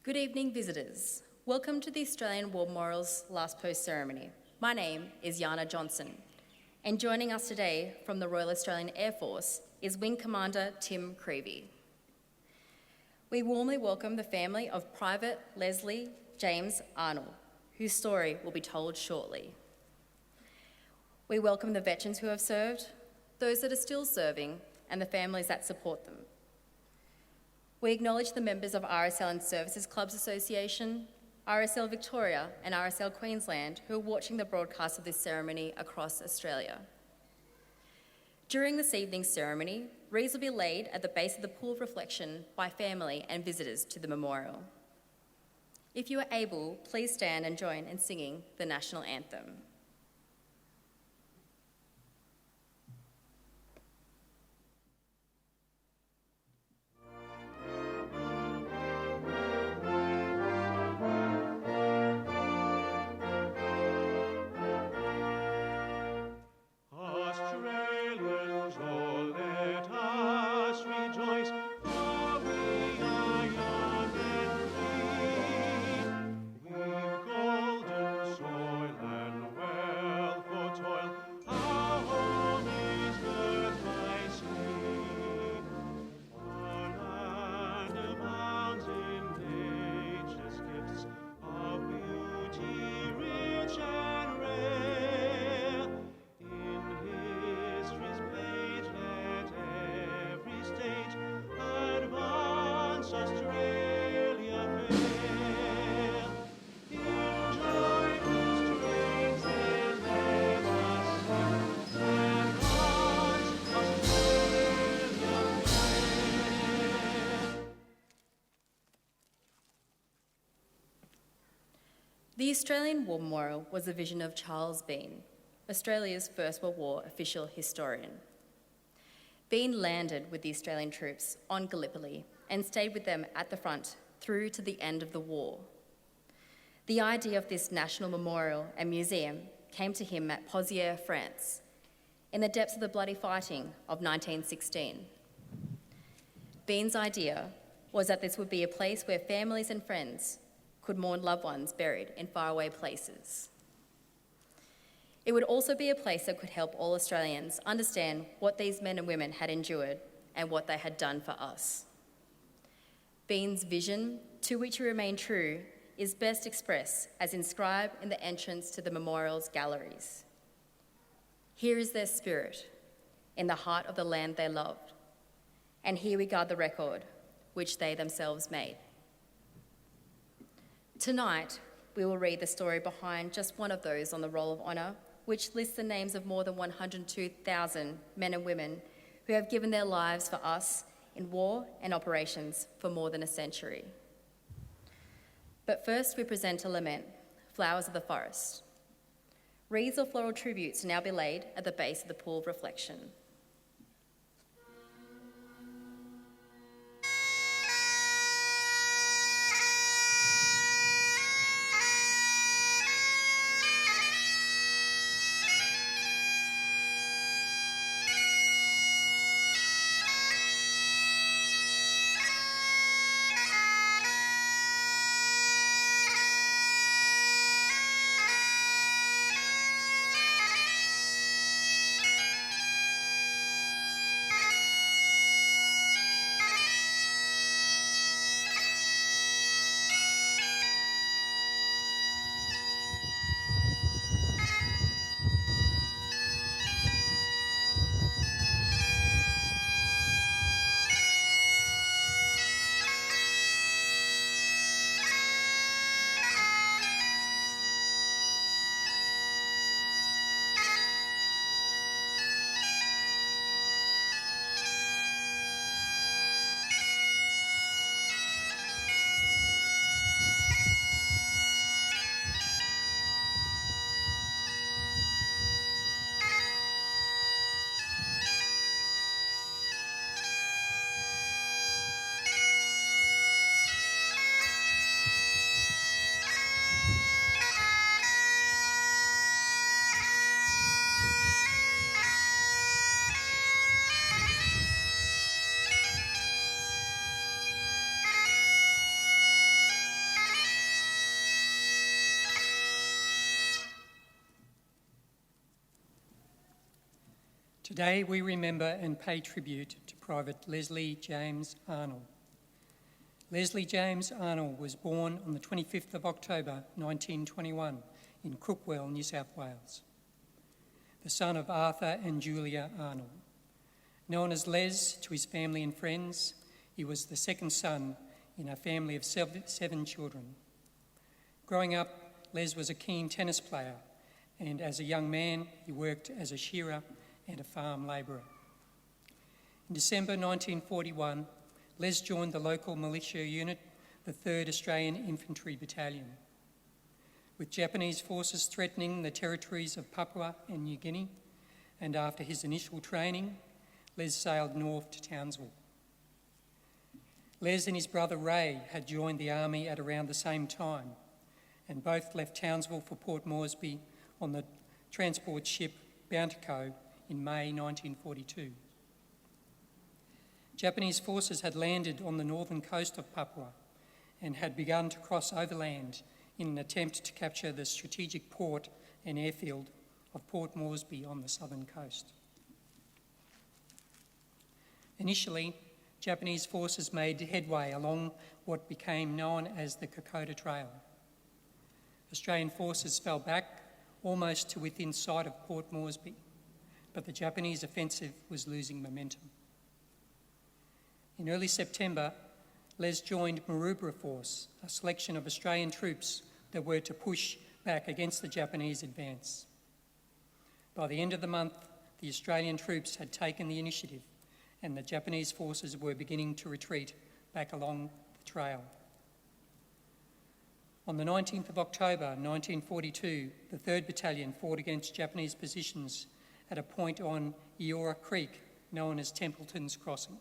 Good evening, visitors. Welcome to the Australian War Memorial's Last Post ceremony. My name is Yana Johnson, and joining us today from the Royal Australian Air Force is Wing Commander Tim Creevy. We warmly welcome the family of Private Leslie James Arnold, whose story will be told shortly. We welcome the veterans who have served, those that are still serving, and the families that support them. We acknowledge the members of RSL and Services Clubs Association, RSL Victoria and RSL Queensland who are watching the broadcast of this ceremony across Australia. During this evening's ceremony, wreaths will be laid at the base of the pool of reflection by family and visitors to the memorial. If you are able, please stand and join in singing the national anthem. The Australian War Memorial was the vision of Charles Bean, Australia's First World War official historian. Bean landed with the Australian troops on Gallipoli and stayed with them at the front through to the end of the war. The idea of this national memorial and museum came to him at Pozières, France, in the depths of the bloody fighting of 1916. Bean's idea was that this would be a place where families and friends could mourn loved ones buried in faraway places. It would also be a place that could help all Australians understand what these men and women had endured and what they had done for us. Bean's vision, to which he remained true, is best expressed as inscribed in the entrance to the memorial's galleries. Here is their spirit, in the heart of the land they loved, and here we guard the record, which they themselves made. Tonight, we will read the story behind just one of those on the Roll of Honour, which lists the names of more than 102,000 men and women who have given their lives for us in war and operations for more than a century. But first, we present a lament, Flowers of the Forest. Wreaths or floral tributes now be laid at the base of the pool of reflection. Today we remember and pay tribute to Private Leslie James Arnold. Leslie James Arnold was born on the 25th of October 1921 in Crookwell, New South Wales, the son of Arthur and Julia Arnold. Known as Les to his family and friends, he was the second son in a family of seven children. Growing up, Les was a keen tennis player, and as a young man, he worked as a shearer and a farm labourer. In December 1941, Les joined the local militia unit, the 3rd Australian Infantry Battalion. With Japanese forces threatening the territories of Papua and New Guinea, and after his initial training, Les sailed north to Townsville. Les and his brother Ray had joined the army at around the same time, and both left Townsville for Port Moresby on the transport ship Bountico in May 1942. Japanese forces had landed on the northern coast of Papua and had begun to cross overland in an attempt to capture the strategic port and airfield of Port Moresby on the southern coast. Initially, Japanese forces made headway along what became known as the Kokoda Trail. Australian forces fell back almost to within sight of Port Moresby, but the Japanese offensive was losing momentum. In early September, Les joined Maroubra Force, a selection of Australian troops that were to push back against the Japanese advance. By the end of the month, the Australian troops had taken the initiative and the Japanese forces were beginning to retreat back along the trail. On the 19th of October 1942, the 3rd Battalion fought against Japanese positions at a point on Eora Creek known as Templeton's Crossing.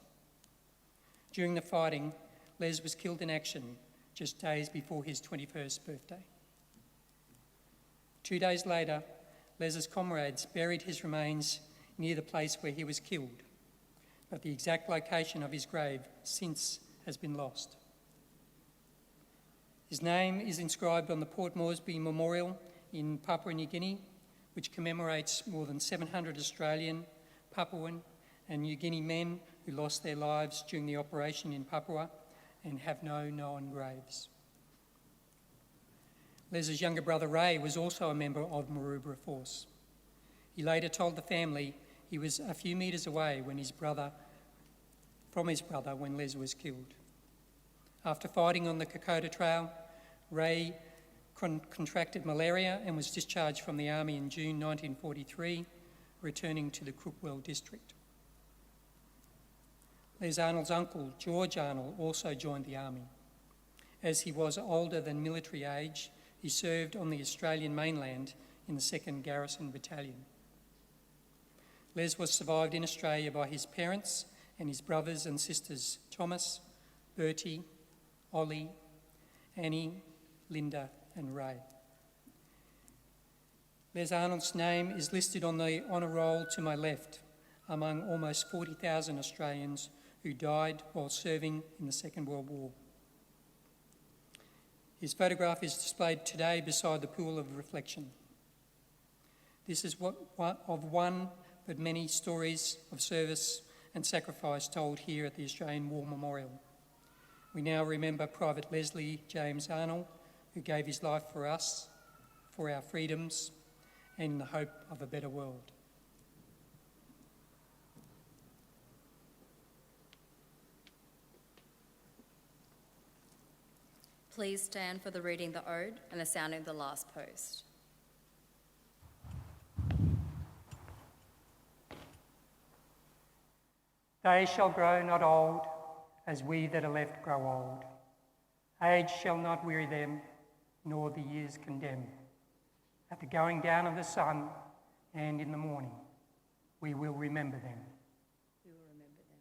During the fighting, Les was killed in action just days before his 21st birthday. 2 days later, Les's comrades buried his remains near the place where he was killed, but the exact location of his grave since has been lost. His name is inscribed on the Port Moresby Memorial in Papua New Guinea, which commemorates more than 700 Australian, Papuan and New Guinea men who lost their lives during the operation in Papua and have no known graves. Les's younger brother Ray was also a member of Maroubra Force. He later told the family he was a few metres away from his brother when Les was killed. After fighting on the Kokoda Trail, Ray contracted malaria and was discharged from the army in June 1943, returning to the Crookwell district. Les Arnold's uncle, George Arnold, also joined the army. As he was older than military age, he served on the Australian mainland in the 2nd Garrison Battalion. Les was survived in Australia by his parents and his brothers and sisters, Thomas, Bertie, Ollie, Annie, Linda and Ray. Les Arnold's name is listed on the honour roll to my left among almost 40,000 Australians who died while serving in the Second World War. His photograph is displayed today beside the pool of reflection. This is one but many stories of service and sacrifice told here at the Australian War Memorial. We now remember Private Leslie James Arnold, who gave his life for us, for our freedoms, and in the hope of a better world. Please stand for the reading of the ode and the sounding of the last post. They shall grow not old, as we that are left grow old. Age shall not weary them, nor the years condemn. At the going down of the sun and in the morning, we will remember them. We will remember them.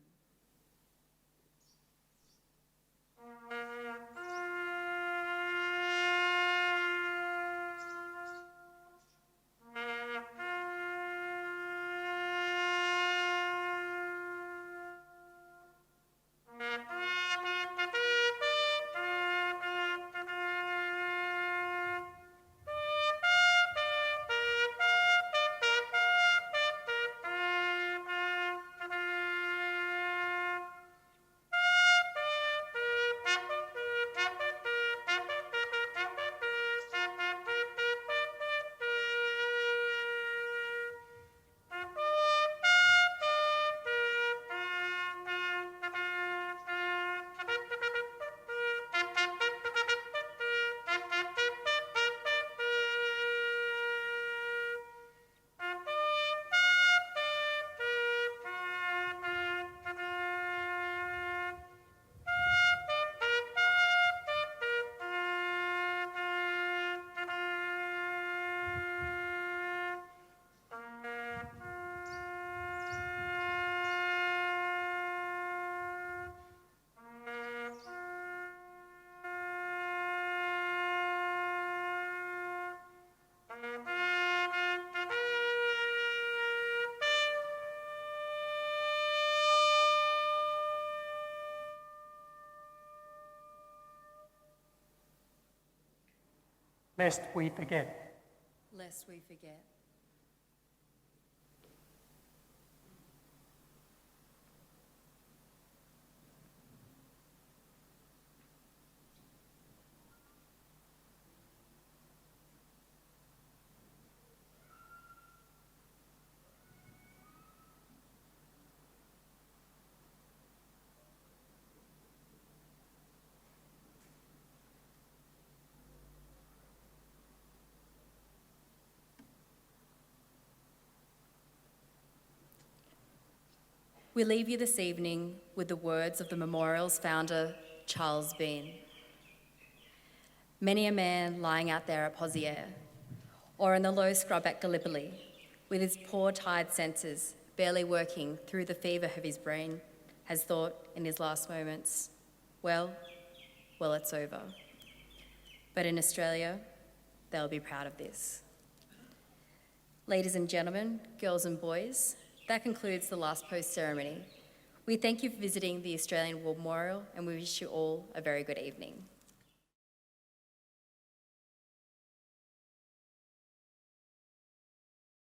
lest we forget. Lest we forget. We leave you this evening with the words of the memorial's founder, Charles Bean. Many a man lying out there at Pozières, or in the low scrub at Gallipoli, with his poor tired senses barely working through the fever of his brain, has thought in his last moments, well, it's over. But in Australia, they'll be proud of this. Ladies and gentlemen, girls and boys, that concludes the last post ceremony. We thank you for visiting the Australian War Memorial and we wish you all a very good evening.